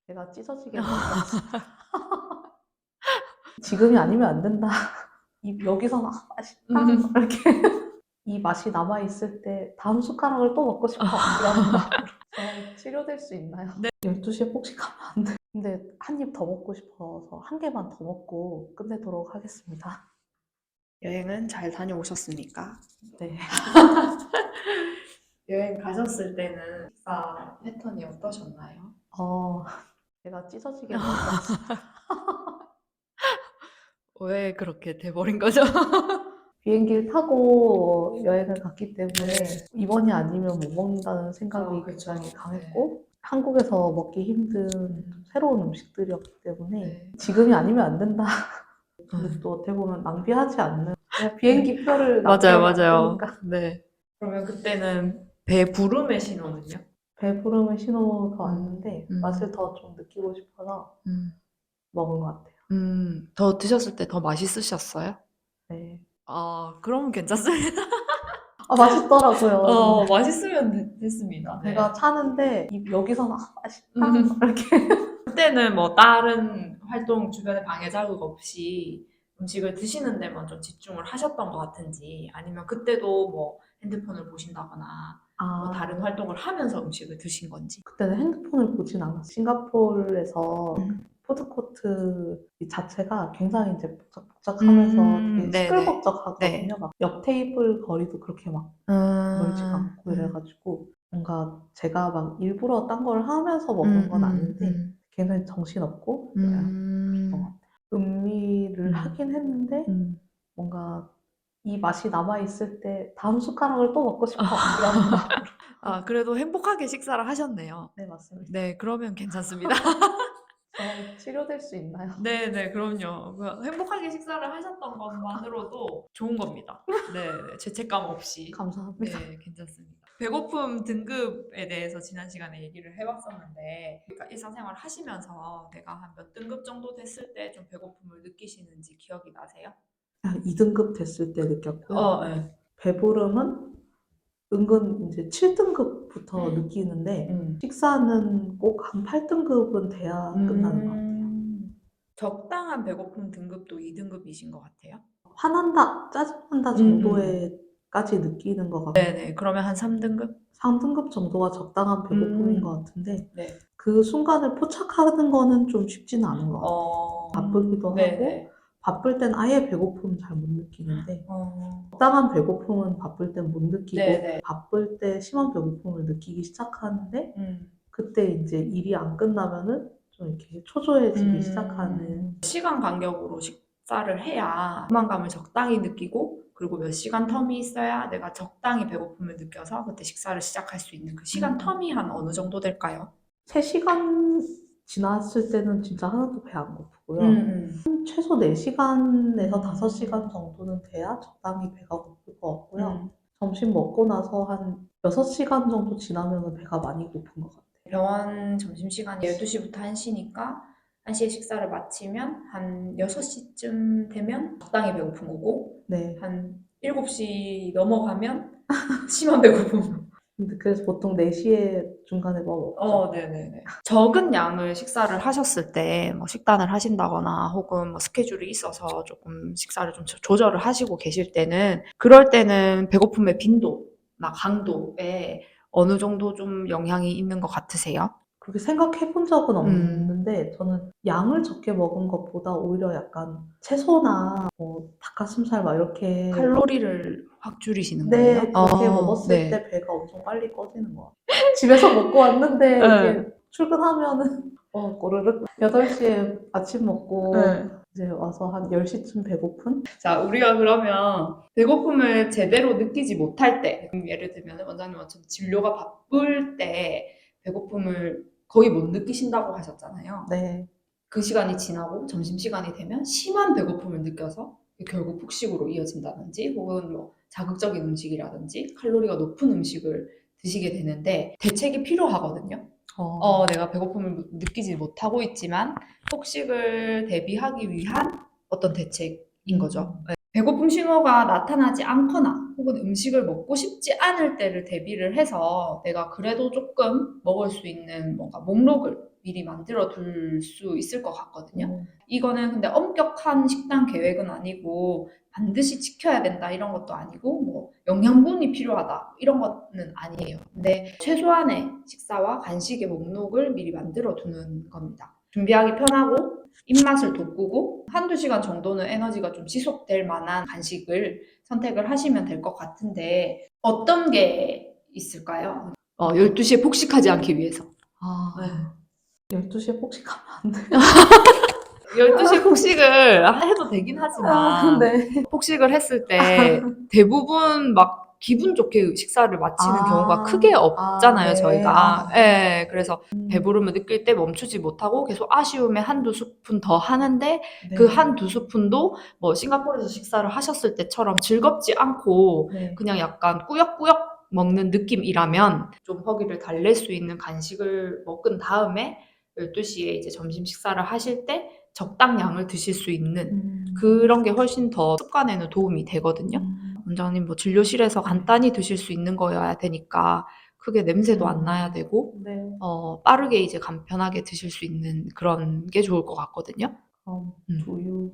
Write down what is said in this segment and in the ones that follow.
배가 찢어지게 먹었어. 지금이 아니면 안 된다. 여기서는 맛있다. 이렇게 이 맛이 남아 있을 때 다음 숟가락을 또 먹고 싶어. 이런 마음으로. 저 치료될 수 있나요? 네. 12시에 폭식하면 안 돼. 근데 한 입 더 먹고 싶어서 한 개만 더 먹고 끝내도록 하겠습니다. 여행은 잘 다녀오셨습니까? 네. 여행 가셨을 때는 식사 패턴이 어떠셨나요? 배가 찢어지게 먹었어. 왜 그렇게 돼버린 거죠? 비행기를 타고 여행을 갔기 때문에 네. 이번이 아니면 못 먹는다는 생각이 그쵸. 굉장히 강했고 한국에서 먹기 힘든 새로운 음식들이었기 때문에 네. 지금이 아니면 안 된다. 근데 또 어떻게 보면 낭비하지 않는 그냥 비행기 표를 맞아요, 낭비하면 안 맞아요. 되니까. 네. 그러면 그때는 배부름의 신호는요? 배부름의 신호가 왔는데 음. 맛을 더 좀 느끼고 싶어서 먹은 것 같아요. 더 드셨을 때 더 맛있으셨어요? 네. 그러면 괜찮습니다. 맛있더라고요. 맛있으면 됐습니다. 배가 네. 차는데 여기서는 맛있다. 음. 이렇게. 그때는 뭐 다른 활동 주변에 방해 자극 없이 음식을 드시는 데만 좀 집중을 하셨던 것 같은지 아니면 그때도 뭐 핸드폰을 보신다거나 뭐 다른 활동을 하면서 음식을 드신 건지. 그때는 핸드폰을 보진 않았어요. 싱가포르에서 푸드코트 자체가 굉장히 이제 복작복작하면서 되게 네네. 시끌벅적하거든요. 네. 막 옆 테이블 거리도 그렇게 막 멀지가 않고 이래가지고 뭔가 제가 막 일부러 딴 걸 하면서 먹은 건 아닌데 굉장히 정신없고 그랬던 것 같아요. 음미를 하긴 했는데 뭔가 이 맛이 남아있을 때 다음 숟가락을 또 먹고 싶어. 이런 마음으로. 그래도 행복하게 식사를 하셨네요. 네, 맞습니다. 네, 그러면 괜찮습니다. 저 치료될 수 있나요? 네네, 그럼요. 행복하게 식사를 하셨던 것만으로도 좋은 겁니다. 네, 죄책감 없이. 감사합니다. 네, 괜찮습니다. 배고픔 등급에 대해서 지난 시간에 얘기를 해봤었는데, 그러니까 일상생활 하시면서 내가 한 몇 등급 정도 됐을 때 좀 배고픔을 느끼시는지 기억이 나세요? 2등급 됐을 때 느꼈고요. 네. 배부름은 은근 이제 7등급부터 느끼는데 식사는 꼭 한 8등급은 돼야 끝나는 것 같아요. 적당한 배고픔 등급도 2등급이신 것 같아요. 화난다, 짜증난다 정도에까지 느끼는 것 같아요. 네네, 그러면 한 3등급? 3등급 정도가 적당한 배고픔인 것 같은데 네. 그 순간을 포착하는 거는 좀 쉽지는 않은 것 같아요. 바쁘기도 하고 네네. 바쁠 땐 아예 배고픔 잘 못 느끼는데 적당한 배고픔은 바쁠 땐 못 느끼고 네네. 바쁠 때 심한 배고픔을 느끼기 시작하는데 그때 이제 일이 안 끝나면은 좀 이렇게 초조해지기 시작하는. 시간 간격으로 식사를 해야 포만감을 적당히 느끼고 그리고 몇 시간 텀이 있어야 내가 적당히 배고픔을 느껴서 그때 식사를 시작할 수 있는 그 시간 텀이 한 어느 정도 될까요? 3시간 지났을 때는 진짜 하나도 배 안 고프고요. 최소 4시간에서 5시간 정도는 돼야 적당히 배가 고플 것 같고요. 점심 먹고 나서 한 6시간 정도 지나면 배가 많이 고픈 것 같아요. 병원 점심시간이 12시부터 1시니까 1시에 식사를 마치면 한 6시쯤 되면 적당히 배고픈 거고 네. 한 7시 넘어가면 심한 배고픔. 근데 그래서 보통 4시에 중간에 뭐 먹죠. 네네네. 적은 양을 식사를 하셨을 때, 뭐 식단을 하신다거나 혹은 뭐 스케줄이 있어서 조금 식사를 좀 조절을 하시고 계실 때는, 그럴 때는 배고픔의 빈도나 강도에 어느 정도 좀 영향이 있는 것 같으세요? 그렇게 생각해 본 적은 없는데 저는 양을 적게 먹은 것보다 오히려 약간 채소나 뭐 닭가슴살 막 이렇게 칼로리를 확 줄이시는 네, 거예요? 그렇게 먹었을 네. 때 배가 엄청 빨리 꺼지는 것 같아요. 집에서 먹고 왔는데 이렇게 출근하면은 꼬르륵 8시에 아침 먹고 이제 와서 한 10시쯤 배고픈? 자, 우리가 그러면 배고픔을 제대로 느끼지 못할 때, 예를 들면 원장님처럼 진료가 바쁠 때 배고픔을 거의 못 느끼신다고 하셨잖아요. 네. 그 시간이 지나고 점심시간이 되면 심한 배고픔을 느껴서 결국 폭식으로 이어진다든지 혹은 뭐 자극적인 음식이라든지 칼로리가 높은 음식을 드시게 되는데 대책이 필요하거든요. 내가 배고픔을 느끼지 못하고 있지만 폭식을 대비하기 위한 어떤 대책인 거죠. 배고픔 신호가 나타나지 않거나 혹은 음식을 먹고 싶지 않을 때를 대비를 해서 내가 그래도 조금 먹을 수 있는 뭔가 목록을 미리 만들어 둘 수 있을 것 같거든요. 이거는 근데 엄격한 식단 계획은 아니고 반드시 지켜야 된다 이런 것도 아니고 뭐 영양분이 필요하다 이런 거는 아니에요. 근데 최소한의 식사와 간식의 목록을 미리 만들어 두는 겁니다. 준비하기 편하고 입맛을 돋구고 한두 시간 정도는 에너지가 좀 지속될 만한 간식을 선택을 하시면 될 것 같은데 어떤 게 있을까요? 12시에 폭식하지 않기 위해서. 아, 12시에 폭식하면 안 돼. 12시에 폭식을 해도 되긴 하지만 네. 폭식을 했을 때 대부분 막 기분 좋게 식사를 마치는 경우가 크게 없잖아요, 네. 저희가. 네. 예, 그래서 배부름을 느낄 때 멈추지 못하고 계속 아쉬움에 한두 스푼 더 하는데 네. 그 한두 스푼도 뭐 싱가포르에서 식사를 하셨을 때처럼 즐겁지 않고 네. 그냥 약간 꾸역꾸역 먹는 느낌이라면 좀 허기를 달랠 수 있는 간식을 먹은 다음에 12시에 이제 점심 식사를 하실 때 적당량을 드실 수 있는 그런 게 훨씬 더 습관에는 도움이 되거든요. 원장님 뭐 진료실에서 간단히 드실 수 있는 거여야 되니까 크게 냄새도 안 나야 되고 네. 빠르게 이제 간편하게 드실 수 있는 그런 게 좋을 것 같거든요. 두유.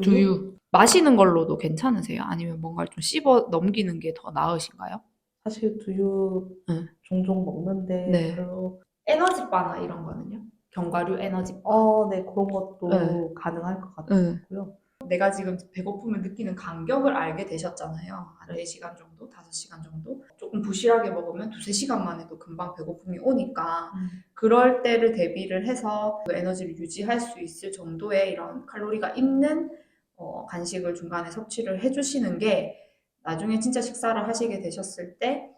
두유 마시는 걸로도 괜찮으세요? 아니면 뭔가를 좀 씹어 넘기는 게 더 나으신가요? 사실 두유 네. 종종 먹는데 네. 별로 에너지바나 이런 거는요? 견과류 에너지바. 네, 그런 것도 네. 가능할 것 같고요. 내가 지금 배고픔을 느끼는 간격을 알게 되셨잖아요. 한 4시간 정도, 5시간 정도. 조금 부실하게 먹으면 2-3시간만 해도 금방 배고픔이 오니까 그럴 때를 대비를 해서 그 에너지를 유지할 수 있을 정도의 이런 칼로리가 있는 간식을 중간에 섭취를 해주시는 게 나중에 진짜 식사를 하시게 되셨을 때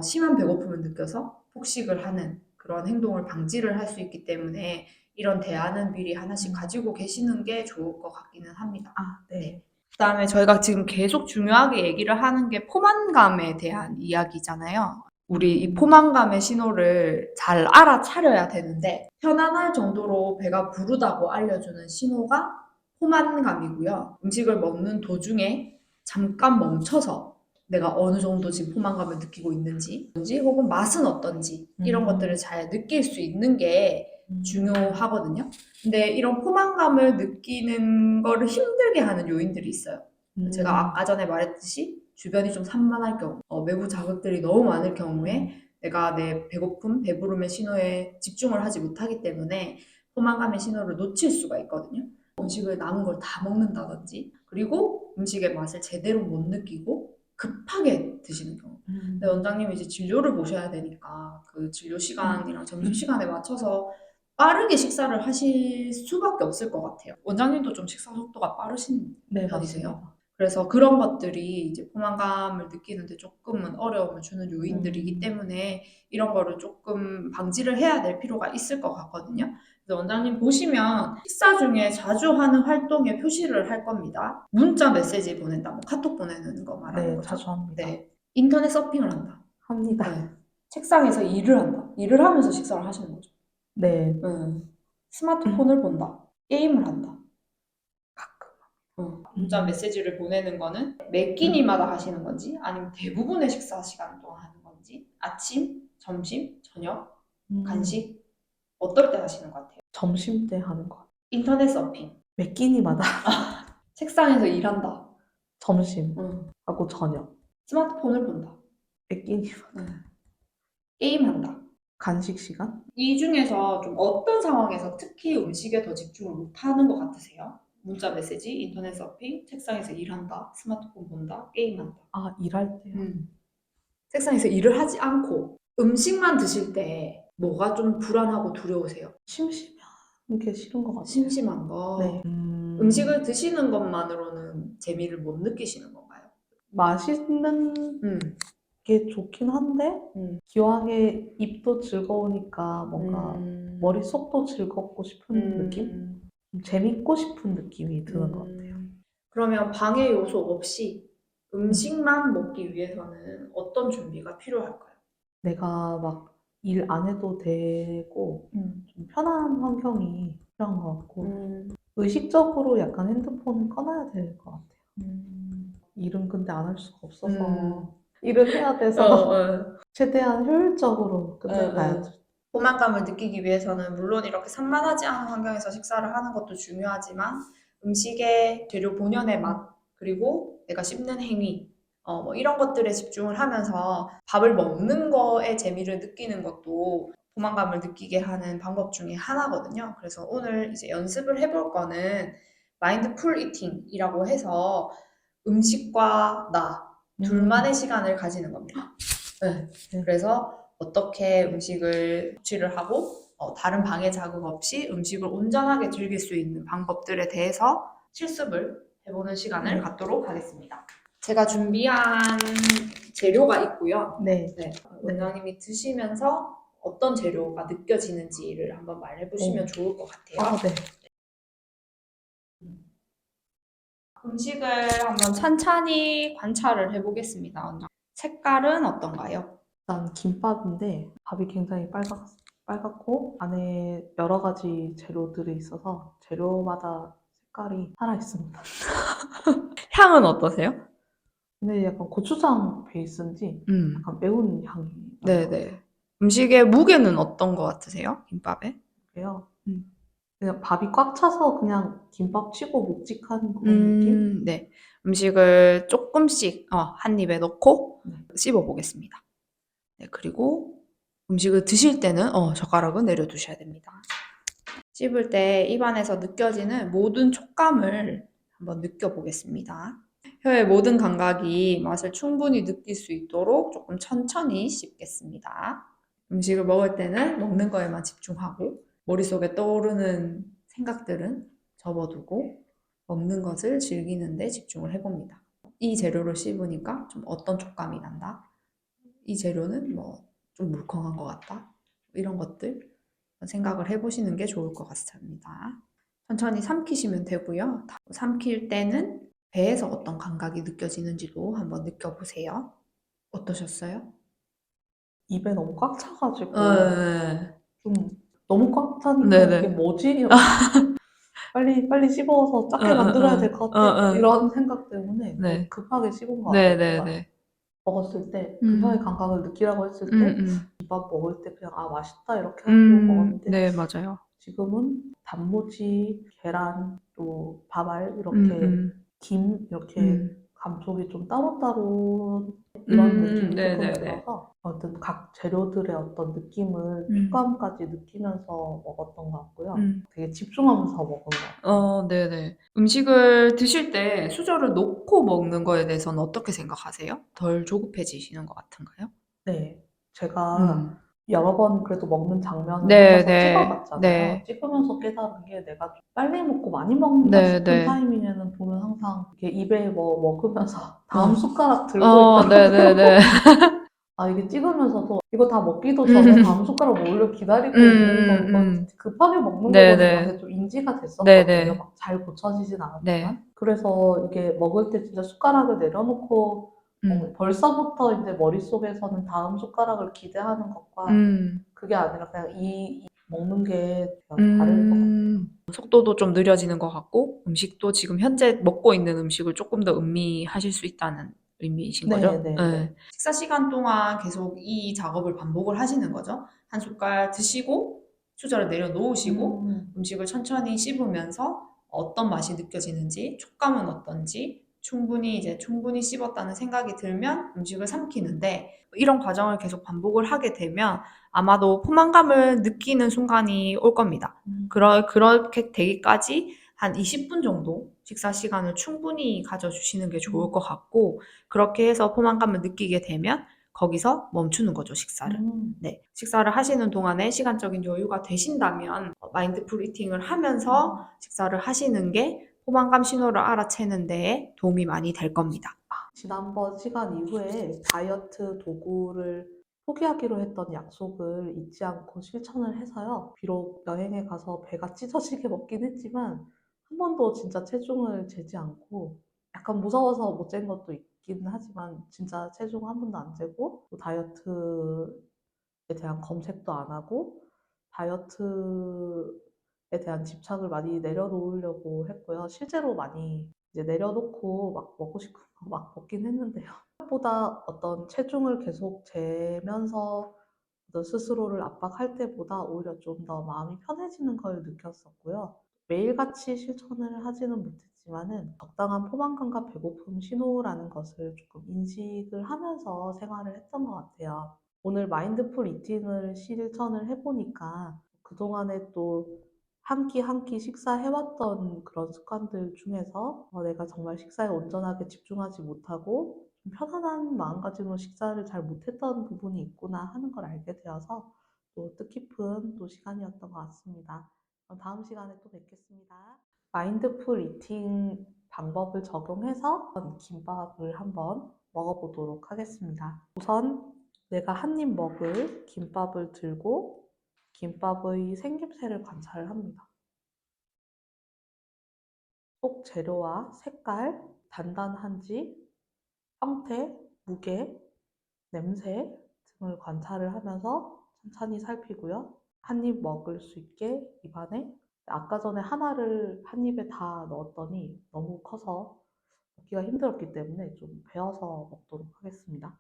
심한 배고픔을 느껴서 폭식을 하는 그런 행동을 방지를 할 수 있기 때문에 이런 대안은 미리 하나씩 가지고 계시는 게 좋을 것 같기는 합니다. 네. 그다음에 저희가 지금 계속 중요하게 얘기를 하는 게 포만감에 대한 이야기잖아요. 우리 이 포만감의 신호를 잘 알아차려야 되는데 편안할 정도로 배가 부르다고 알려주는 신호가 포만감이고요. 음식을 먹는 도중에 잠깐 멈춰서 내가 어느 정도 지금 포만감을 느끼고 있는지 혹은 맛은 어떤지 이런 것들을 잘 느낄 수 있는 게 중요하거든요. 근데 이런 포만감을 느끼는 거를 힘들게 하는 요인들이 있어요. 제가 아까 전에 말했듯이 주변이 좀 산만할 경우, 외부 자극들이 너무 많을 경우에 내가 내 배고픔, 배부름의 신호에 집중을 하지 못하기 때문에 포만감의 신호를 놓칠 수가 있거든요. 음식을 남은 걸 다 먹는다든지, 그리고 음식의 맛을 제대로 못 느끼고 급하게 드시는 경우. 근데 원장님이 이제 진료를 보셔야 되니까 그 진료 시간이랑 점심 시간에 맞춰서 빠르게 식사를 하실 수밖에 없을 것 같아요. 원장님도 좀 식사 속도가 빠르신 네, 편이세요? 맞습니다. 그래서 그런 것들이 이제 포만감을 느끼는데 조금은 어려움을 주는 요인들이기 때문에 이런 거를 조금 방지를 해야 될 필요가 있을 것 같거든요. 그래서 원장님 보시면 식사 중에 자주 하는 활동에 표시를 할 겁니다. 문자 메시지 보낸다, 뭐 카톡 보내는 거 말하는 네, 거죠. 자주 합니다. 네. 인터넷 서핑을 한다. 합니다. 네. 책상에서 일을 한다. 일을 하면서 식사를 하시는 거죠. 네. 스마트폰을 본다. 게임을 한다. 문자 메시지를 보내는 거는 몇 끼니마다 하시는 건지 아니면 대부분의 식사 시간 동안 하는 건지 아침, 점심, 저녁, 간식 어떨 때 하시는 것 같아요? 점심 때 하는 것 같아요. 인터넷 서핑, 몇 끼니마다 책상에서 일한다. 점심 하고 저녁. 스마트폰을 본다. 몇 끼니마다. 게임한다. 간식 시간? 이 중에서 좀 어떤 상황에서 특히 음식에 더 집중을 못하는 것 같으세요? 문자 메시지, 인터넷 서핑, 책상에서 일한다, 스마트폰 본다, 게임한다. 일할 때요. 책상에서 일을 하지 않고 음식만 드실 때 뭐가 좀 불안하고 두려우세요? 심심한 게 싫은 것 같아요. 심심한 거. 네. 음식을 드시는 것만으로는 재미를 못 느끼시는 건가요? 맛있는 게 좋긴 한데 기왕에 입도 즐거우니까 뭔가 머릿속도 즐겁고 싶은 느낌? 좀 재밌고 싶은 느낌이 드는 것 같아요. 그러면 방해 요소 없이 음식만 먹기 위해서는 어떤 준비가 필요할까요? 내가 막 일 안 해도 되고 좀 편한 환경이 필요한 것 같고 의식적으로 약간 핸드폰을 꺼놔야 될 것 같아요. 일은 근데 안 할 수가 없어서 음. 일을 해야 돼서 어. 최대한 효율적으로 끝내봐야죠. 포만감을 느끼기 위해서는 물론 이렇게 산만하지 않은 환경에서 식사를 하는 것도 중요하지만 음식의 재료 본연의 맛 그리고 내가 씹는 행위 뭐 이런 것들에 집중을 하면서 밥을 먹는 거에 재미를 느끼는 것도 포만감을 느끼게 하는 방법 중에 하나거든요. 그래서 오늘 이제 연습을 해볼 거는 마인드풀 이팅이라고 해서 음식과 나 둘만의 시간을 가지는 겁니다. 네. 네. 그래서 어떻게 음식을 섭취를 하고 다른 방해 자극 없이 음식을 온전하게 즐길 수 있는 방법들에 대해서 실습을 해보는 시간을 네. 갖도록 하겠습니다. 제가 준비한 재료가 있고요. 네. 네. 원장님이 드시면서 어떤 재료가 느껴지는지를 한번 말해보시면 좋을 것 같아요. 네. 음식을 한번 찬찬히 관찰을 해보겠습니다. 원장. 색깔은 어떤가요? 일단 김밥인데 밥이 굉장히 빨갛고 안에 여러 가지 재료들이 있어서 재료마다 색깔이 살아 있습니다. 향은 어떠세요? 근데 약간 고추장 베이스인지 약간 매운 향이 나요. 네네. 음식의 무게는 어떤 것 같으세요? 김밥에? 그래요. 음. 그냥 밥이 꽉 차서 그냥 김밥 치고 묵직한 그런 느낌? 네. 음식을 조금씩 한 입에 넣고 네. 씹어 보겠습니다. 네, 그리고 음식을 드실 때는 젓가락은 내려두셔야 됩니다. 씹을 때 입안에서 느껴지는 모든 촉감을 한번 느껴보겠습니다. 혀의 모든 감각이 맛을 충분히 느낄 수 있도록 조금 천천히 씹겠습니다. 음식을 먹을 때는 먹는 거에만 집중하고 머릿속에 떠오르는 생각들은 접어두고 먹는 것을 즐기는 데 집중을 해봅니다. 이 재료를 씹으니까 좀 어떤 촉감이 난다. 이 재료는 뭐 좀 물컹한 것 같다. 이런 것들 생각을 해보시는 게 좋을 것 같습니다. 천천히 삼키시면 되고요. 삼킬 때는 배에서 어떤 감각이 느껴지는지도 한번 느껴보세요. 어떠셨어요? 입에 너무 꽉 차가지고 네. 좀 너무 꽉 차니까 네네. 이게 뭐지? 빨리 씹어서 작게 만들어야 될 것 같아. 이런 생각 때문에 너무 네. 급하게 씹은 것 같아요. 제가 네네네. 먹었을 때 그 혀의 감각을 느끼라고 했을 때 김밥 먹을 때 그냥 아 맛있다 이렇게 하고 먹었는데 네, 맞아요. 지금은 단무지, 계란, 또 밥알 이렇게 김 이렇게 감촉이 좀 따로따로 이런 느낌이 조금 네네네. 들어서 어떤 각 재료들의 어떤 느낌을 촉감까지 느끼면서 먹었던 것 같고요. 되게 집중하면서 먹은 것 같아요. 네네. 음식을 드실 때 수저를 놓고 먹는 거에 대해서는 어떻게 생각하세요? 덜 조급해지시는 것 같은가요? 네. 제가 여러 번 그래도 먹는 장면을 네, 혼자서 네, 찍어봤잖아요. 네. 찍으면서 깨달은 게 내가 좀 빨리 먹고 많이 먹는다 네, 싶은 네. 타이밍에는 보면 항상 이렇게 입에 뭐 먹으면서 다음 숟가락 들고 있더라고요. 네네네. 아, 이게 찍으면서도 이거 다 먹기도 전에 다음 숟가락 먹으려 기다리고 있는 거, 이거 급하게 먹는 거구나 이런 게 좀 인지가 됐었거든요. 네네. 막 잘 고쳐지진 네. 않았지만. 그래서 이게 먹을 때 진짜 숟가락을 내려놓고 벌써부터 이제 머릿속에서는 다음 숟가락을 기대하는 것과 그게 아니라 그냥 이 먹는 게 다를 것 같아요. 속도도 좀 느려지는 것 같고 음식도 지금 현재 먹고 있는 음식을 조금 더 음미하실 수 있다는 의미이신 거죠? 네. 식사 시간 동안 계속 이 작업을 반복을 하시는 거죠. 한 숟갈 드시고 수저를 내려놓으시고 음식을 천천히 씹으면서 어떤 맛이 느껴지는지, 촉감은 어떤지 충분히 씹었다는 생각이 들면 음식을 삼키는데 이런 과정을 계속 반복을 하게 되면 아마도 포만감을 느끼는 순간이 올 겁니다. 그렇게 되기까지 한 20분 정도 식사 시간을 충분히 가져주시는 게 좋을 것 같고, 그렇게 해서 포만감을 느끼게 되면 거기서 멈추는 거죠, 식사를. 네. 식사를 하시는 동안에 시간적인 여유가 되신다면 마인드풀 이팅을 하면서 식사를 하시는 게 포만감 신호를 알아채는 데에 도움이 많이 될 겁니다. 지난번 시간 이후에 다이어트 도구를 포기하기로 했던 약속을 잊지 않고 실천을 해서요. 비록 여행에 가서 배가 찢어지게 먹긴 했지만 한 번도 진짜 체중을 재지 않고 약간 무서워서 못 잰 것도 있긴 하지만 진짜 체중 한 번도 안 재고 또 다이어트에 대한 검색도 안 하고 다이어트에 대한 집착을 많이 내려놓으려고 했고요. 실제로 많이 이제 내려놓고 막 먹고 싶은 거 막 먹긴 했는데요. 생각보다 어떤 체중을 계속 재면서 어떤 스스로를 압박할 때보다 오히려 좀 더 마음이 편해지는 걸 느꼈었고요. 매일같이 실천을 하지는 못했지만은 적당한 포만감과 배고픔 신호라는 것을 조금 인식을 하면서 생활을 했던 것 같아요. 오늘 마인드풀 이팅을 실천을 해보니까 그동안에 또 한 끼 한 끼 식사해왔던 그런 습관들 중에서 내가 정말 식사에 온전하게 집중하지 못하고 좀 편안한 마음가짐으로 식사를 잘 못했던 부분이 있구나 하는 걸 알게 되어서 또 뜻깊은 또 시간이었던 것 같습니다. 그럼 다음 시간에 또 뵙겠습니다. 마인드풀 이팅 방법을 적용해서 김밥을 한번 먹어보도록 하겠습니다. 우선 내가 한 입 먹을 김밥을 들고 김밥의 생김새를 관찰을 합니다. 속 재료와 색깔, 단단한지, 형태, 무게, 냄새 등을 관찰을 하면서 천천히 살피고요. 한 입 먹을 수 있게 입안에 아까 전에 하나를 한 입에 다 넣었더니 너무 커서 먹기가 힘들었기 때문에 좀 베어서 먹도록 하겠습니다.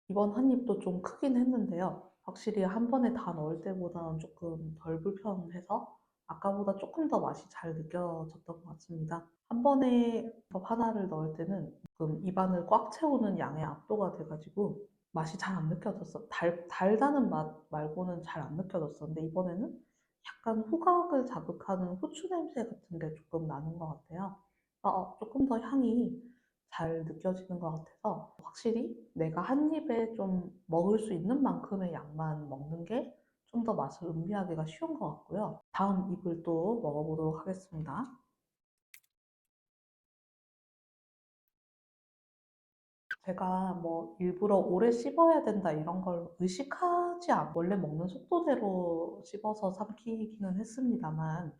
이번 한 입도 좀 크긴 했는데요. 확실히 한 번에 다 넣을 때보다는 조금 덜 불편해서 아까보다 조금 더 맛이 잘 느껴졌던 것 같습니다. 한 번에 밥 하나를 넣을 때는 조금 입안을 꽉 채우는 양에 압도가 돼가지고 맛이 잘 안 느껴졌어. 달다는 맛 말고는 잘 안 느껴졌었는데 이번에는 약간 후각을 자극하는 후추 냄새 같은 게 조금 나는 것 같아요. 조금 더 향이 잘 느껴지는 것 같아서 확실히 내가 한 입에 좀 먹을 수 있는 만큼의 양만 먹는 게 좀 더 맛을 음미하기가 쉬운 것 같고요. 다음 입을 또 먹어보도록 하겠습니다. 제가 뭐 일부러 오래 씹어야 된다 이런 걸 의식하지 않고 원래 먹는 속도대로 씹어서 삼키기는 했습니다만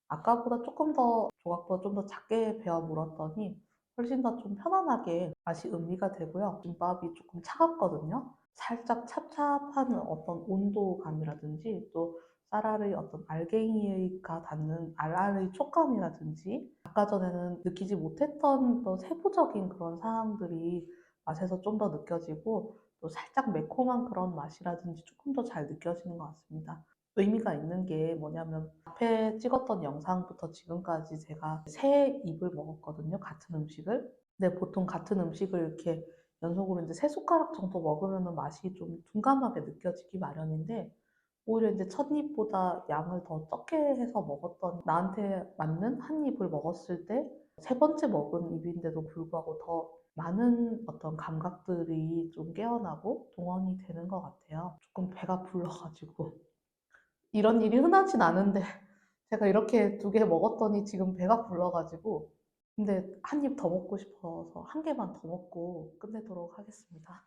아까보다 조금 더 조각보다 좀 더 작게 베어 물었더니 훨씬 더 좀 편안하게 맛이 음미가 되고요. 김밥이 조금 차갑거든요. 살짝 찹찹한 어떤 온도감이라든지 또 쌀알의 어떤 알갱이가 닿는 알알의 촉감이라든지 아까 전에는 느끼지 못했던 또 세부적인 그런 상황들이 맛에서 좀 더 느껴지고 또 살짝 매콤한 그런 맛이라든지 조금 더 잘 느껴지는 것 같습니다. 의미가 있는 게 뭐냐면 앞에 찍었던 영상부터 지금까지 제가 세 입을 먹었거든요. 같은 음식을. 근데 보통 같은 음식을 이렇게 연속으로 이제 세 숟가락 정도 먹으면 맛이 좀 둔감하게 느껴지기 마련인데 오히려 이제 첫 입보다 양을 더 적게 해서 먹었던 나한테 맞는 한 입을 먹었을 때 세 번째 먹은 입인데도 불구하고 더 많은 어떤 감각들이 좀 깨어나고 동원이 되는 것 같아요. 조금 배가 불러가지고. 이런 일이 흔하진 않은데 제가 이렇게 두 개 먹었더니 지금 배가 불러가지고 근데 한 입 더 먹고 싶어서 한 개만 더 먹고 끝내도록 하겠습니다.